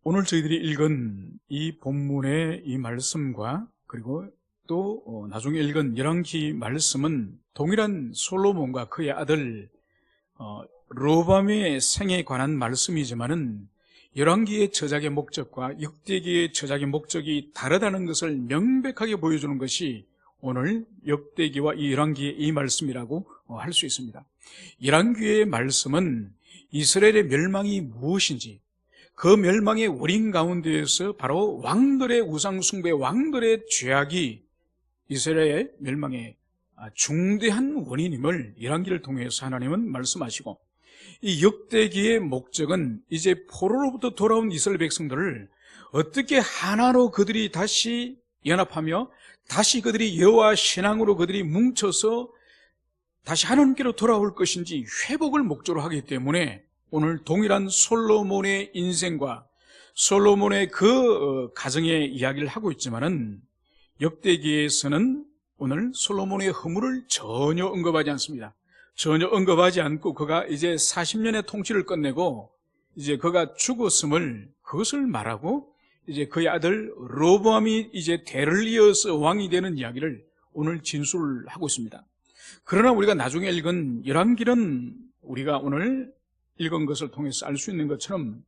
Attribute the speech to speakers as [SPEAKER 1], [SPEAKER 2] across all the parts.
[SPEAKER 1] 오늘 저희들이 읽은 이 본문의 이 말씀과 그리고 또 나중에 읽은 열왕기 말씀은 동일한 솔로몬과 그의 아들 르호보암의 생에 관한 말씀이지만은 열왕기의 저작의 목적과 역대기의 저작의 목적이 다르다는 것을 명백하게 보여주는 것이 오늘 역대기와 이 열왕기의 이 말씀이라고 할 수 있습니다. 열왕기의 말씀은 이스라엘의 멸망이 무엇인지, 그 멸망의 원인 가운데에서 바로 왕들의 우상 숭배, 왕들의 죄악이 이스라엘의 멸망의 중대한 원인임을 열왕기를 통해서 하나님은 말씀하시고, 이 역대기의 목적은 이제 포로로부터 돌아온 이스라엘 백성들을 어떻게 하나로 그들이 다시 연합하며 다시 그들이 여호와 신앙으로 그들이 뭉쳐서 다시 하나님께로 돌아올 것인지 회복을 목적으로 하기 때문에 오늘 동일한 솔로몬의 인생과 솔로몬의 그 가정의 이야기를 하고 있지만은 역대기에서는 오늘 솔로몬의 허물을 전혀 언급하지 않습니다. 전혀 언급하지 않고 그가 이제 40년의 통치를 끝내고 이제 그가 죽었음을 그것을 말하고 이제 그의 아들 르호보암이 이제 대를 이어서 왕이 되는 이야기를 오늘 진술하고 있습니다. 그러나 우리가 나중에 읽은 열왕기는 우리가 오늘 읽은 것을 통해서 알 수 있는 것처럼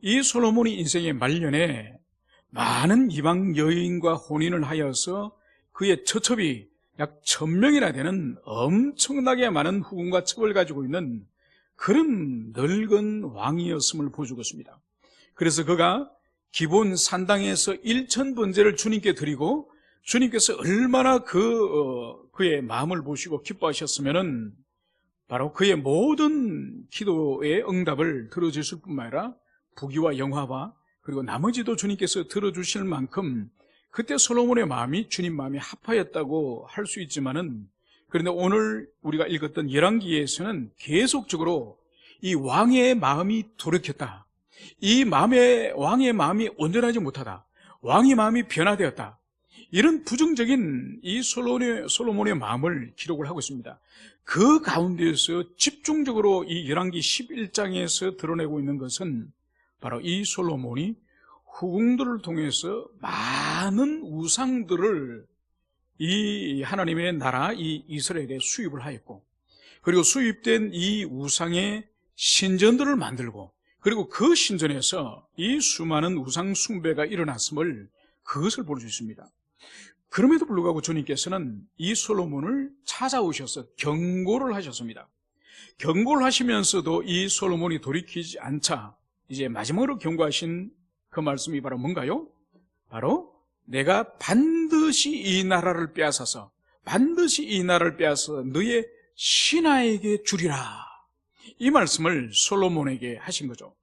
[SPEAKER 1] 이 솔로몬이 인생의 말년에 많은 이방 여인과 혼인을 하여서 그의 처첩이 약 1000명이나 되는 엄청나게 많은 후궁과 첩을 가지고 있는 그런 늙은 왕이었음을 보여주고 있습니다. 그래서 그가 기본 산당에서 1000번제를 주님께 드리고 주님께서 얼마나 그의 마음을 보시고 기뻐하셨으면은 바로 그의 모든 기도의 응답을 들어주실 뿐만 아니라 부귀와 영화와 그리고 나머지도 주님께서 들어주실 만큼 그때 솔로몬의 마음이 주님 마음이 합하였다고 할 수 있지만은, 그런데 오늘 우리가 읽었던 열왕기에서는 계속적으로 이 왕의 마음이 돌이켰다, 이 왕의 마음이 온전하지 못하다, 왕의 마음이 변화되었다, 이런 부정적인 이 솔로몬의 마음을 기록을 하고 있습니다. 그 가운데에서 집중적으로 이 열왕기 11장에서 드러내고 있는 것은 바로 이 솔로몬이 후궁들을 통해서 많은 우상들을 이 하나님의 나라 이 이스라엘에 수입을 하였고, 그리고 수입된 이 우상의 신전들을 만들고, 그리고 그 신전에서 이 수많은 우상 숭배가 일어났음을 그것을 볼 수 있습니다. 그럼에도 불구하고 주님께서는 이 솔로몬을 찾아오셔서 경고를 하셨습니다. 경고를 하시면서도 이 솔로몬이 돌이키지 않자 이제 마지막으로 경고하신 그 말씀이 바로 뭔가요? 바로 내가 반드시 이 나라를 빼앗아서 너의 신하에게 주리라, 이 말씀을 솔로몬에게 하신 거죠.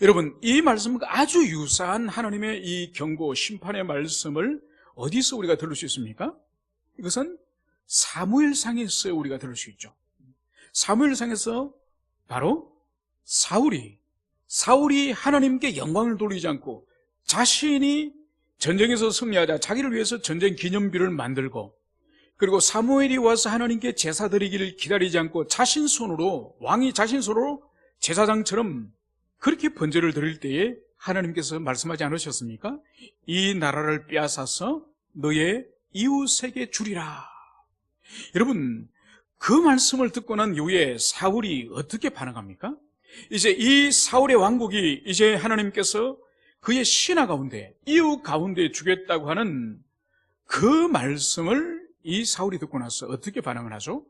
[SPEAKER 1] 여러분, 이 말씀과 아주 유사한 하나님의 이 경고, 심판의 말씀을 어디서 우리가 들을 수 있습니까? 이것은 사무엘상에서 우리가 들을 수 있죠. 사무엘상에서 바로 사울이 하나님께 영광을 돌리지 않고 자신이 전쟁에서 승리하자 자기를 위해서 전쟁 기념비를 만들고, 그리고 사무엘이 와서 하나님께 제사 드리기를 기다리지 않고 왕이 자신 손으로 제사장처럼 그렇게 번제를 드릴 때에 하나님께서 말씀하지 않으셨습니까? 이 나라를 빼앗아서 너의 이웃에게 주리라. 여러분, 그 말씀을 듣고 난 이후에 사울이 어떻게 반응합니까? 이제 이 사울의 왕국이 이제 하나님께서 그의 신하 가운데, 이웃 가운데 주겠다고 하는 그 말씀을 이 사울이 듣고 나서 어떻게 반응을 하죠?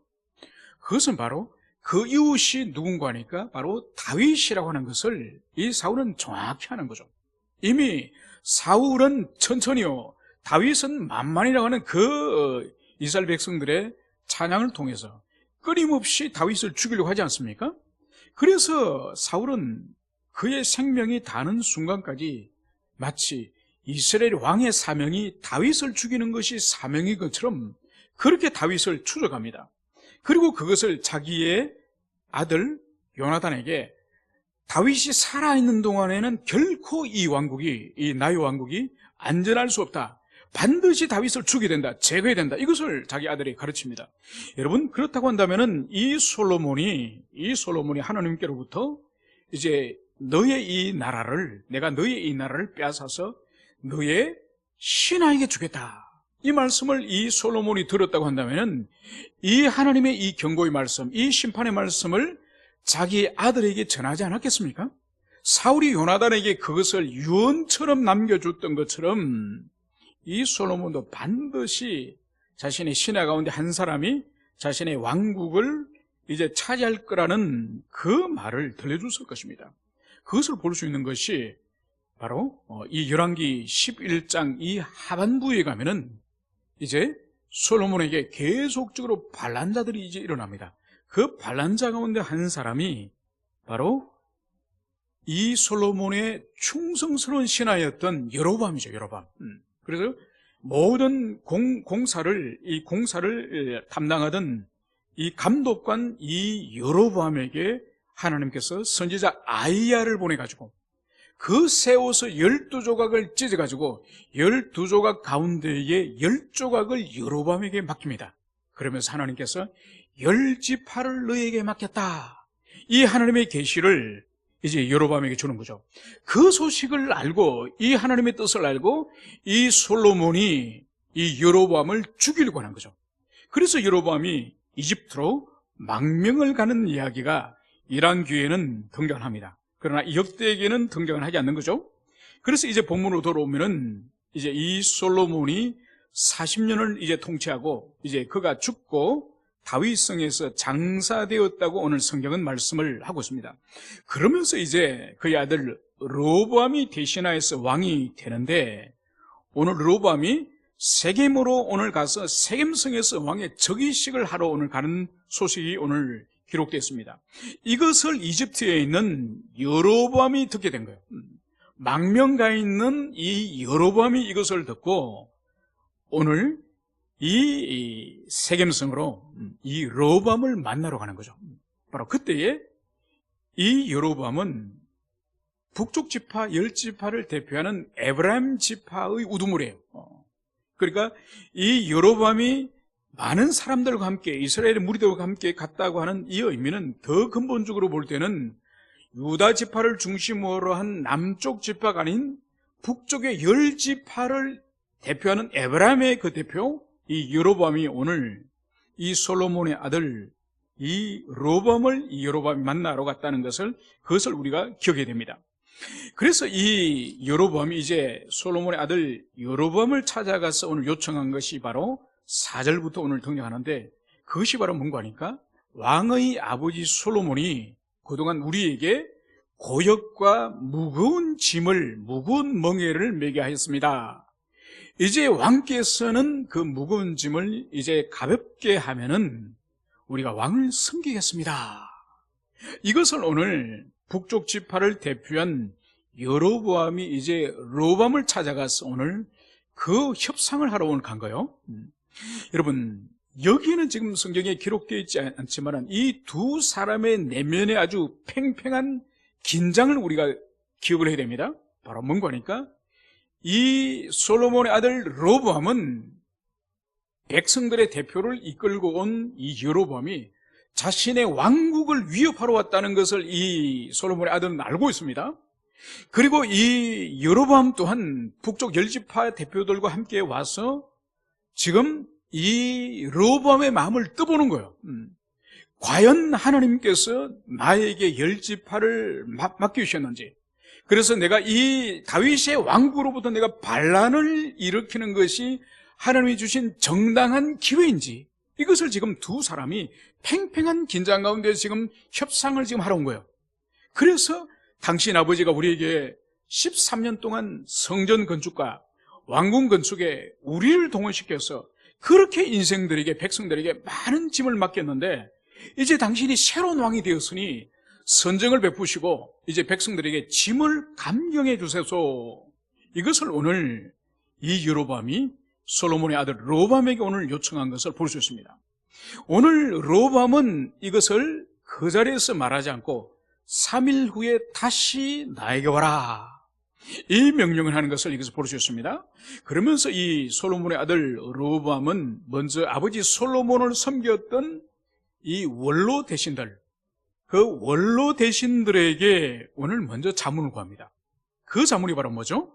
[SPEAKER 1] 그것은 바로 그 이웃이 누군가 하니까 바로 다윗이라고 하는 것을 이 사울은 정확히 하는 거죠. 이미 사울은 천천히요, 다윗은 만만이라고 하는 그 이스라엘 백성들의 찬양을 통해서 끊임없이 다윗을 죽이려고 하지 않습니까? 그래서 사울은 그의 생명이 다는 순간까지 마치 이스라엘 왕의 사명이 다윗을 죽이는 것이 사명인 것처럼 그렇게 다윗을 추적합니다. 그리고 그것을 자기의 아들 요나단에게 다윗이 살아있는 동안에는 결코 이 나의 왕국이 안전할 수 없다, 반드시 다윗을 죽여야 된다, 제거해야 된다, 이것을 자기 아들이 가르칩니다. 여러분, 그렇다고 한다면은 이 솔로몬이 하나님께로부터 이제 내가 너의 이 나라를 빼앗아서 너의 신하에게 주겠다. 이 말씀을 이 솔로몬이 들었다고 한다면 이 하나님의 이 경고의 말씀, 이 심판의 말씀을 자기 아들에게 전하지 않았겠습니까? 사울이 요나단에게 그것을 유언처럼 남겨줬던 것처럼 이 솔로몬도 반드시 자신의 신하 가운데 한 사람이 자신의 왕국을 이제 차지할 거라는 그 말을 들려줬을 것입니다. 그것을 볼 수 있는 것이 바로 이 열왕기 11장 이 하반부에 가면은 이제 솔로몬에게 계속적으로 반란자들이 이제 일어납니다. 그 반란자 가운데 한 사람이 바로 이 솔로몬의 충성스러운 신하였던 여로보암이죠. 여로보암. 그래서 모든 공사를 담당하던 이 감독관 이 여로보암에게 하나님께서 선지자 아이야를 보내가지고 그 새 옷을 12조각을 찢어가지고 12조각 가운데에 10조각을 여로보암에게 맡깁니다. 그러면서 하나님께서 10지파를 너에게 맡겼다. 이 하나님의 계시를 이제 여로보암에게 주는 거죠. 그 소식을 알고 이 하나님의 뜻을 알고 이 솔로몬이 이 여로보암을 죽이려고 하는 거죠. 그래서 여로보암이 이집트로 망명을 가는 이야기가 열왕기에는 등장합니다. 그러나 역대기에는 등장을 하지 않는 거죠. 그래서 이제 본문으로 돌아오면은 이제 이 솔로몬이 40년을 이제 통치하고 이제 그가 죽고 다윗성에서 장사되었다고 오늘 성경은 말씀을 하고 있습니다. 그러면서 이제 그의 아들 르호보암이 대신하여서 왕이 되는데 오늘 르호보암이 세겜으로 오늘 가서 세겜성에서 왕의 즉위식을 하러 오늘 가는 소식이 오늘 기록됐습니다. 이것을 이집트에 있는 여로보암이 듣게 된 거예요. 망명가 있는 이 여로보암이 이것을 듣고 오늘 이 세겜성으로 이 르호보암을 만나러 가는 거죠. 바로 그때에 이 여로보암은 북쪽 지파 10지파를 대표하는 에브라임 지파의 우두머리예요. 그러니까 이 여로보암이 많은 사람들과 함께 이스라엘의 무리들과 함께 갔다고 하는 이 의미는 더 근본적으로 볼 때는 유다 지파를 중심으로 한 남쪽 지파가 아닌 북쪽의 10지파를 대표하는 에브라임의 그 대표 이 여로보암이 오늘 이 솔로몬의 아들 이 르호보암을 이 여로보암이 만나러 갔다는 그것을 우리가 기억해야 됩니다. 그래서 이 여로보암이 이제 솔로몬의 아들 여로보암을 찾아가서 오늘 요청한 것이 바로 4절부터 오늘 등장하는데 그것이 바로 뭔가 하니까 왕의 아버지 솔로몬이 그동안 우리에게 고역과 무거운 멍에를 매게 하였습니다. 이제 왕께서는 그 무거운 짐을 이제 가볍게 하면은 우리가 왕을 섬기겠습니다. 이것을 오늘 북쪽 지파를 대표한 여로보암이 이제 르호보암을 찾아가서 오늘 그 협상을 하러 오늘 간 거예요. 여러분 여기는 지금 성경에 기록되어 있지 않지만 이 두 사람의 내면에 아주 팽팽한 긴장을 우리가 기억을 해야 됩니다. 바로 뭔가 하니까 이 솔로몬의 아들 르호보암은 백성들의 대표를 이끌고 온 이 여로보암이 자신의 왕국을 위협하러 왔다는 것을 이 솔로몬의 아들은 알고 있습니다. 그리고 이 여로보암 또한 북쪽 10지파 대표들과 함께 와서 지금 이 르호보암의 마음을 떠보는 거예요. 과연 하나님께서 나에게 10지파를 맡기셨는지, 그래서 내가 이 다윗의 왕국으로부터 내가 반란을 일으키는 것이 하나님이 주신 정당한 기회인지, 이것을 지금 두 사람이 팽팽한 긴장 가운데 지금 협상을 지금 하러 온 거예요. 그래서 당신 아버지가 우리에게 13년 동안 성전 건축과 왕궁 건축에 우리를 동원시켜서 그렇게 인생들에게 백성들에게 많은 짐을 맡겼는데 이제 당신이 새로운 왕이 되었으니 선정을 베푸시고 이제 백성들에게 짐을 감경해 주소서. 이것을 오늘 이 여로보암이 솔로몬의 아들 르호보암에게 오늘 요청한 것을 볼 수 있습니다. 오늘 르호보암은 이것을 그 자리에서 말하지 않고 3일 후에 다시 나에게 와라, 이 명령을 하는 것을 여기서 볼 수 있습니다. 그러면서 이 솔로몬의 아들 르호보암은 먼저 아버지 솔로몬을 섬겼던 이 원로 대신들, 그 원로 대신들에게 오늘 먼저 자문을 구합니다. 그 자문이 바로 뭐죠?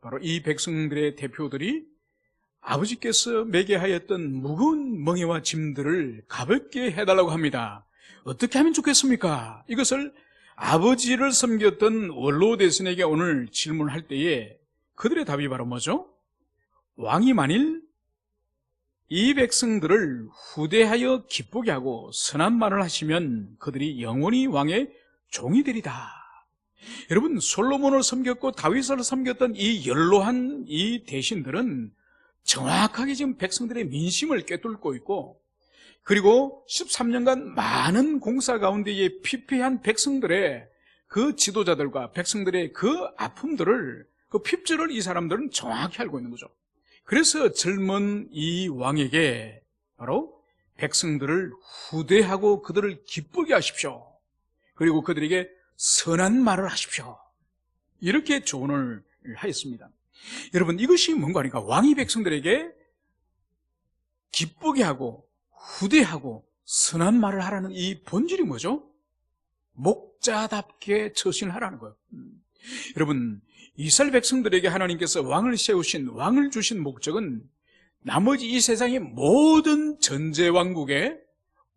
[SPEAKER 1] 바로 이 백성들의 대표들이 아버지께서 매게 하였던 무거운 멍에와 짐들을 가볍게 해달라고 합니다. 어떻게 하면 좋겠습니까? 이것을 아버지를 섬겼던 원로 대신에게 오늘 질문할 때에 그들의 답이 바로 뭐죠? 왕이 만일 이 백성들을 후대하여 기쁘게 하고 선한 말을 하시면 그들이 영원히 왕의 종이 되리다. 여러분, 솔로몬을 섬겼고 다윗을 섬겼던 이 연로한 이 대신들은 정확하게 지금 백성들의 민심을 꿰뚫고 있고, 그리고 13년간 많은 공사 가운데에 피폐한 백성들의 그 지도자들과 백성들의 그 아픔들을, 그 핍절을 이 사람들은 정확히 알고 있는 거죠. 그래서 젊은 이 왕에게 바로 백성들을 후대하고 그들을 기쁘게 하십시오. 그리고 그들에게 선한 말을 하십시오. 이렇게 조언을 하였습니다. 여러분, 이것이 뭔가 하니까 왕이 백성들에게 기쁘게 하고 후대하고 선한 말을 하라는 이 본질이 뭐죠? 목자답게 처신을 하라는 거예요. 여러분, 이스라엘 백성들에게 하나님께서 왕을 세우신, 왕을 주신 목적은 나머지 이 세상의 모든 전제왕국에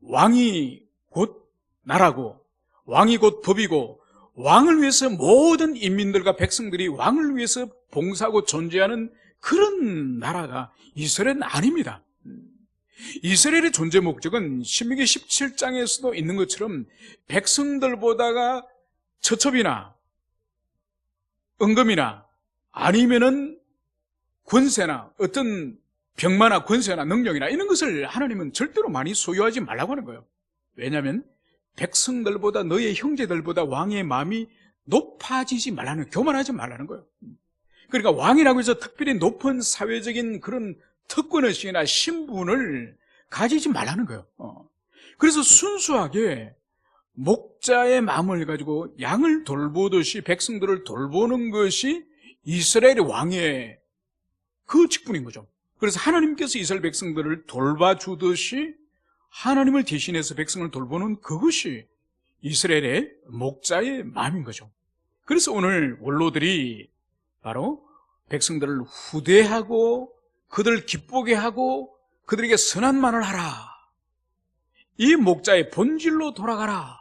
[SPEAKER 1] 왕이 곧 나라고, 왕이 곧 법이고, 왕을 위해서 모든 인민들과 백성들이 왕을 위해서 봉사하고 존재하는 그런 나라가 이스라엘은 아닙니다. 이스라엘의 존재 목적은 신명기 17장에서도 있는 것처럼 백성들보다가 처첩이나 은금이나 아니면은 권세나 어떤 병마나 권세나 능력이나 이런 것을 하나님은 절대로 많이 소유하지 말라고 하는 거예요. 왜냐하면 백성들보다, 너의 형제들보다 왕의 마음이 높아지지 말라는, 교만하지 말라는 거예요. 그러니까 왕이라고 해서 특별히 높은 사회적인 그런 특권의식이나 신분을 가지지 말라는 거예요. 그래서 순수하게 목자의 마음을 가지고 양을 돌보듯이 백성들을 돌보는 것이 이스라엘의 왕의 그 직분인 거죠. 그래서 하나님께서 이스라엘 백성들을 돌봐주듯이 하나님을 대신해서 백성을 돌보는 그것이 이스라엘의 목자의 마음인 거죠. 그래서 오늘 원로들이 바로 백성들을 후대하고 그들을 기쁘게 하고 그들에게 선한 말을 하라, 이 목자의 본질로 돌아가라,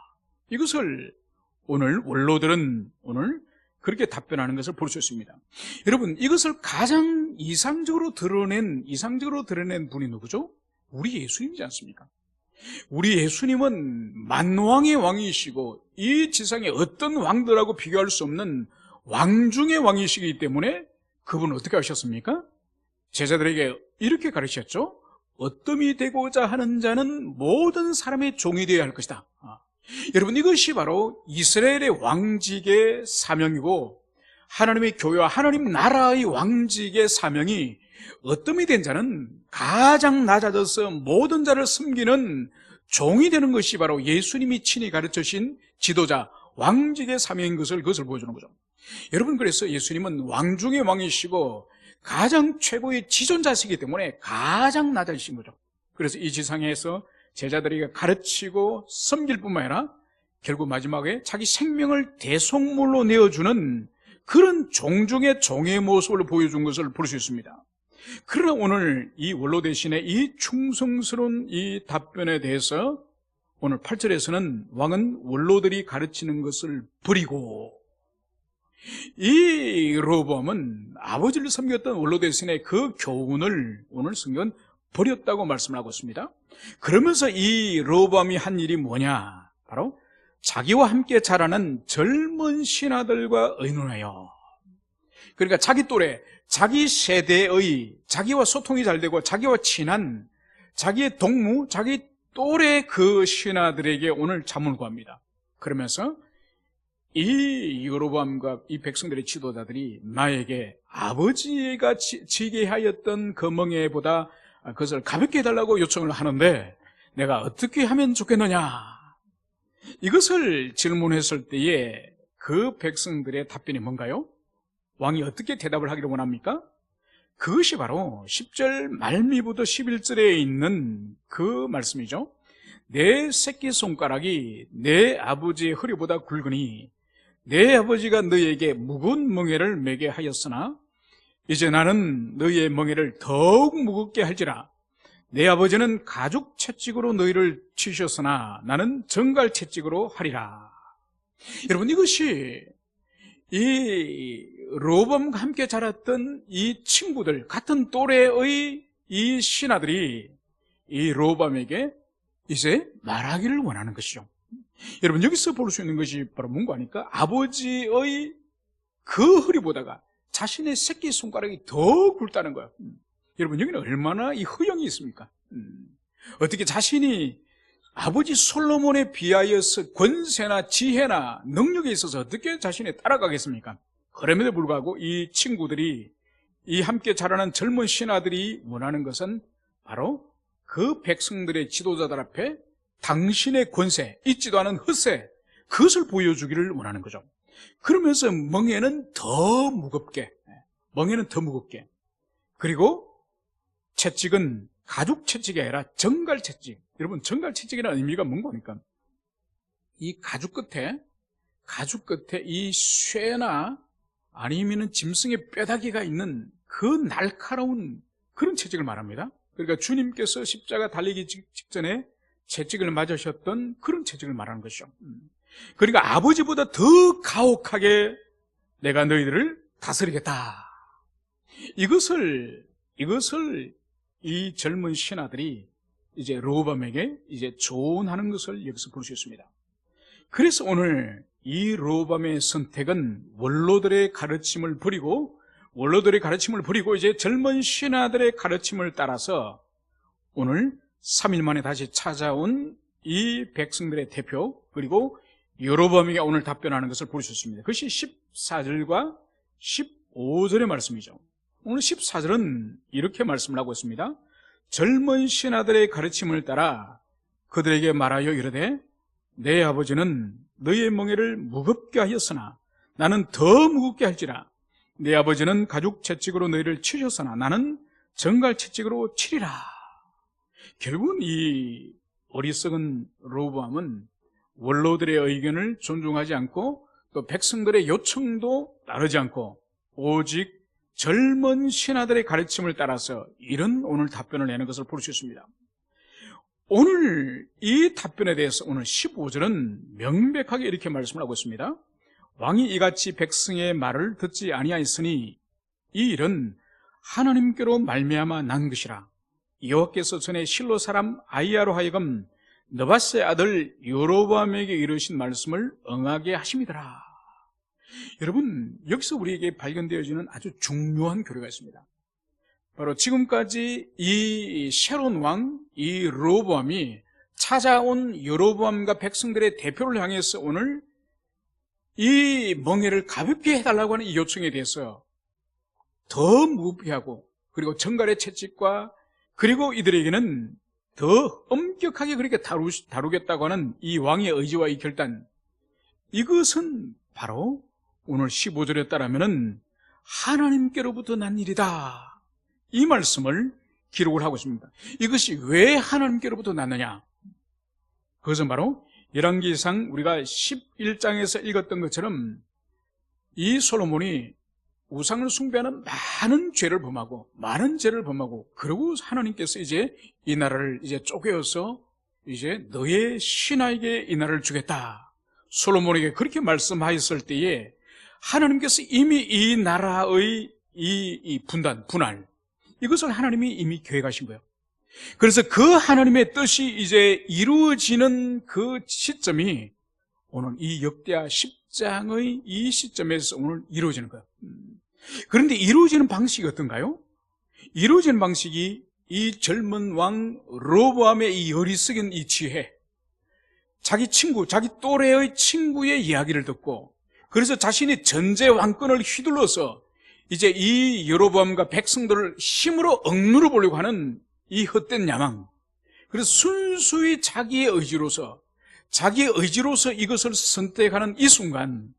[SPEAKER 1] 이것을 오늘 원로들은 오늘 그렇게 답변하는 것을 볼 수 있습니다. 여러분, 이것을 가장 이상적으로 드러낸 분이 누구죠? 우리 예수님이지 않습니까? 우리 예수님은 만왕의 왕이시고 이 지상의 어떤 왕들하고 비교할 수 없는 왕 중의 왕이시기 때문에 그분은 어떻게 하셨습니까? 제자들에게 이렇게 가르치셨죠. 어뜸이 되고자 하는 자는 모든 사람의 종이 되어야 할 것이다. 여러분, 이것이 바로 이스라엘의 왕직의 사명이고 하나님의 교회와 하나님 나라의 왕직의 사명이 어뜸이 된 자는 가장 낮아져서 모든 자를 섬기는 종이 되는 것이 바로 예수님이 친히 가르치신 지도자 왕직의 사명인 것을, 그것을 보여주는 거죠. 여러분, 그래서 예수님은 왕 중의 왕이시고 가장 최고의 지존자시기 때문에 가장 낮아지신 거죠. 그래서 이 지상에서 제자들에게 가르치고 섬길 뿐만 아니라 결국 마지막에 자기 생명을 대속물로 내어주는 그런 종 중의 종의 모습을 보여준 것을 볼 수 있습니다. 그러나 오늘 이 원로 대신의 이 충성스러운 이 답변에 대해서 오늘 8절에서는 왕은 원로들이 가르치는 것을 버리고, 이 르호보암은 아버지를 섬겼던 원로 대신의 그 교훈을 오늘 성경은 버렸다고 말씀을 하고 있습니다. 그러면서 이 르호보암이 한 일이 뭐냐? 바로 자기와 함께 자라는 젊은 신하들과 의논하여, 그러니까 자기 또래, 자기 세대의, 자기와 소통이 잘 되고 자기와 친한 자기의 동무, 자기 또래 그 신하들에게 오늘 자문을 구합니다. 그러면서 이 여로보암과 이 백성들의 지도자들이 나에게 아버지가 지게 하였던 그 멍에보다 그것을 가볍게 해달라고 요청을 하는데 내가 어떻게 하면 좋겠느냐, 이것을 질문했을 때에 그 백성들의 답변이 뭔가요? 왕이 어떻게 대답을 하기를 원합니까? 그것이 바로 10절 말미부터 11절에 있는 그 말씀이죠. 내 새끼손가락이 내 아버지의 허리보다 굵으니 내 아버지가 너희에게 무거운 멍에를 매게 하였으나 이제 나는 너희의 멍에를 더욱 무겁게 할지라. 내 아버지는 가죽 채찍으로 너희를 치셨으나 나는 정갈 채찍으로 하리라. 여러분, 이것이 이 로밤과 함께 자랐던 이 친구들, 같은 또래의 이 신하들이 이 로밤에게 이제 말하기를 원하는 것이죠. 여러분, 여기서 볼 수 있는 것이 바로 뭔가 하니까 아버지의 그 허리보다가 자신의 새끼손가락이 더 굵다는 거예요. 여러분, 여기는 얼마나 이 허영이 있습니까? 어떻게 자신이 아버지 솔로몬에 비하여서 권세나 지혜나 능력에 있어서 어떻게 자신에 따라가겠습니까? 그럼에도 불구하고 이 친구들이, 이 함께 자라는 젊은 신하들이 원하는 것은 바로 그 백성들의 지도자들 앞에 당신의 권세, 있지도 않은 헛세, 그것을 보여주기를 원하는 거죠. 그러면서 멍에는 더 무겁게, 그리고 채찍은 가죽 채찍이 아니라 정갈 채찍. 여러분, 정갈 채찍이라는 의미가 뭔가 하니까 이 가죽 끝에 이 쇠나 아니면 짐승의 뼈다귀가 있는 그 날카로운 그런 채찍을 말합니다. 그러니까 주님께서 십자가 달리기 직전에 채찍을 맞으셨던 그런 채찍을 말하는 것이죠. 그러니까 아버지보다 더 가혹하게 내가 너희들을 다스리겠다. 이것을 이 젊은 신하들이 이제 로밤에게 이제 조언하는 것을 여기서 볼 수 있습니다. 그래서 오늘 이 로밤의 선택은 원로들의 가르침을 버리고 이제 젊은 신하들의 가르침을 따라서 오늘 3일 만에 다시 찾아온 이 백성들의 대표, 그리고 여로보암에게 오늘 답변하는 것을 볼 수 있습니다. 그것이 14절과 15절의 말씀이죠. 오늘 14절은 이렇게 말씀을 하고 있습니다. 젊은 신하들의 가르침을 따라 그들에게 말하여 이르되 내 아버지는 너희의 멍에를 무겁게 하였으나 나는 더 무겁게 할지라. 내 아버지는 가죽 채찍으로 너희를 치셨으나 나는 정갈 채찍으로 치리라. 결국은 이 어리석은 로보암은 원로들의 의견을 존중하지 않고 또 백성들의 요청도 따르지 않고 오직 젊은 신하들의 가르침을 따라서 이런 오늘 답변을 내는 것을 볼 수 있습니다. 오늘 이 답변에 대해서 오늘 15절은 명백하게 이렇게 말씀을 하고 있습니다. 왕이 이같이 백성의 말을 듣지 아니하였으니 이 일은 하나님께로 말미암아 난 것이라. 여호와께서 전에 실로 사람 아히야로 하여금 느밧의 아들 여로보암에게 이르신 말씀을 응하게 하심이더라. 여러분, 여기서 우리에게 발견되어지는 아주 중요한 교리가 있습니다. 바로 지금까지 이 새로운 왕, 이 로보암이 찾아온 여로보암과 백성들의 대표를 향해서 오늘 이 멍에를 가볍게 해달라고 하는 이 요청에 대해서 더 무겁게 하고, 그리고 정갈의 채찍과 그리고 이들에게는 더 엄격하게 그렇게 다루겠다고 하는 이 왕의 의지와 이 결단, 이것은 바로 오늘 15절에 따르면 하나님께로부터 난 일이다, 이 말씀을 기록을 하고 있습니다. 이것이 왜 하나님께로부터 났느냐? 그것은 바로 열왕기상 우리가 11장에서 읽었던 것처럼 이 솔로몬이 우상을 숭배하는 많은 죄를 범하고 그리고 하나님께서 이제 이 나라를 이제 쪼개어서 이제 너의 신하에게 이 나라를 주겠다, 솔로몬에게 그렇게 말씀하였을 때에 하나님께서 이미 이 나라의 이 분할, 이것을 하나님이 이미 계획하신 거예요. 그래서 그 하나님의 뜻이 이제 이루어지는 그 시점이 오늘 이 역대하 10장의 이 시점에서 오늘 이루어지는 거예요. 그런데 이루어지는 방식이 어떤가요? 이루어지는 방식이 이 젊은 왕 로보암의 이 어리석은 이 지혜, 자기 친구, 자기 또래의 친구의 이야기를 듣고, 그래서 자신이 전제 왕권을 휘둘러서 이제 이 여로보암과 백성들을 힘으로 억누르 보려고 하는 이 헛된 야망, 그래서 순수히 자기의 의지로서 이것을 선택하는 이 순간,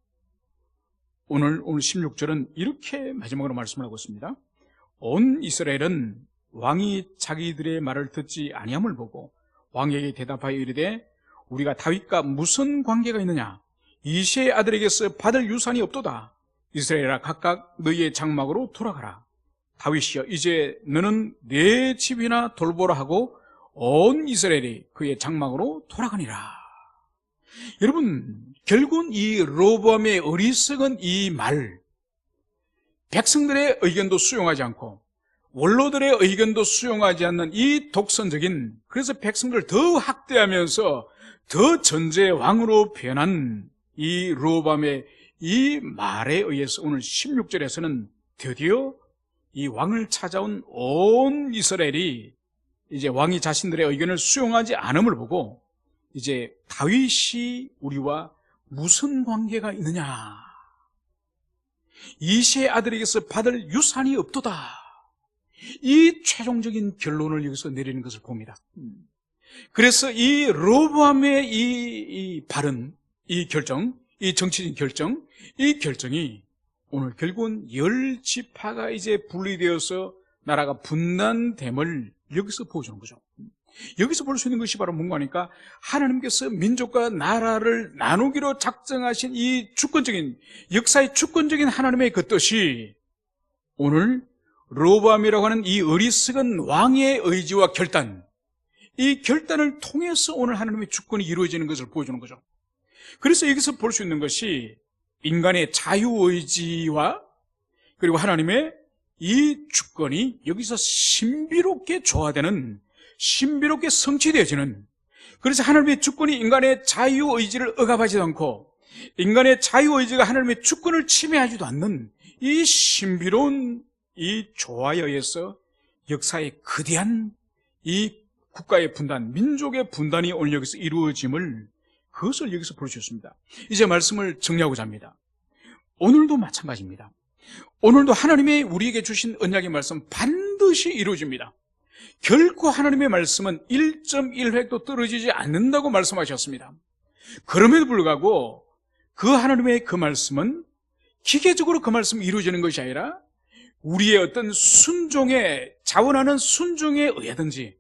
[SPEAKER 1] 오늘 16절은 이렇게 마지막으로 말씀을 하고 있습니다. 온 이스라엘은 왕이 자기들의 말을 듣지 아니함을 보고 왕에게 대답하여 이르되 우리가 다윗과 무슨 관계가 있느냐? 이새의 아들에게서 받을 유산이 없도다. 이스라엘아 각각 너희의 장막으로 돌아가라. 다윗이여 이제 너는 내 집이나 돌보라 하고 온 이스라엘이 그의 장막으로 돌아가니라. 여러분, 결국은 이 로보암의 어리석은 이 말, 백성들의 의견도 수용하지 않고 원로들의 의견도 수용하지 않는 이 독선적인, 그래서 백성들을 더 학대하면서 더 전제의 왕으로 변한 이 로보암의 이 말에 의해서 오늘 16절에서는 드디어 이 왕을 찾아온 온 이스라엘이 이제 왕이 자신들의 의견을 수용하지 않음을 보고 이제 다윗이 우리와 무슨 관계가 있느냐? 이새의 아들에게서 받을 유산이 없도다. 이 최종적인 결론을 여기서 내리는 것을 봅니다. 그래서 이 로보암의 이 발언, 이 결정, 이 정치적인 결정, 이 결정이 오늘 결국은 10지파가 이제 분리되어서 나라가 분단됨을 여기서 보여주는 거죠. 여기서 볼 수 있는 것이 바로 뭔가 하니까 하나님께서 민족과 나라를 나누기로 작정하신 이 주권적인, 역사의 주권적인 하나님의 그 뜻이 오늘 로보암이라고 하는 이 어리석은 왕의 의지와 결단, 이 결단을 통해서 오늘 하나님의 주권이 이루어지는 것을 보여주는 거죠. 그래서 여기서 볼 수 있는 것이 인간의 자유의지와 그리고 하나님의 이 주권이 여기서 신비롭게 조화되는, 신비롭게 성취되어지는, 그래서 하나님의 주권이 인간의 자유의지를 억압하지도 않고 인간의 자유의지가 하나님의 주권을 침해하지도 않는 이 신비로운 이 조화에 의해서 역사의 거대한 이 국가의 분단, 민족의 분단이 오늘 여기서 이루어짐을, 그것을 여기서 볼 수 있습니다. 이제 말씀을 정리하고자 합니다. 오늘도 마찬가지입니다. 오늘도 하나님의 우리에게 주신 언약의 말씀 반드시 이루어집니다. 결코 하나님의 말씀은 1.1획도 떨어지지 않는다고 말씀하셨습니다. 그럼에도 불구하고 그 하나님의 그 말씀은 기계적으로 그 말씀이 이루어지는 것이 아니라 우리의 어떤 순종에, 자원하는 순종에 의하든지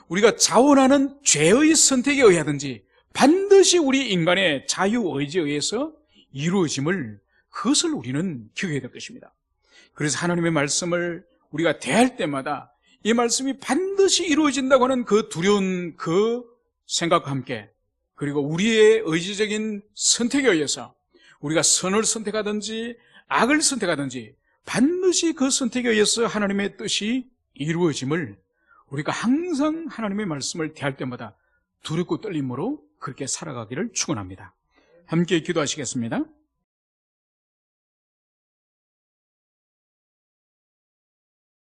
[SPEAKER 1] 우리가 자원하는 죄의 선택에 의하든지 반드시 우리 인간의 자유의지에 의해서 이루어짐을, 그것을 우리는 기억해야 될 것입니다. 그래서 하나님의 말씀을 우리가 대할 때마다 이 말씀이 반드시 이루어진다고 하는 그 두려운 그 생각과 함께, 그리고 우리의 의지적인 선택에 의해서 우리가 선을 선택하든지 악을 선택하든지 반드시 그 선택에 의해서 하나님의 뜻이 이루어짐을 우리가 항상 하나님의 말씀을 대할 때마다 두렵고 떨림으로 그렇게 살아가기를 축원합니다. 함께 기도하시겠습니다.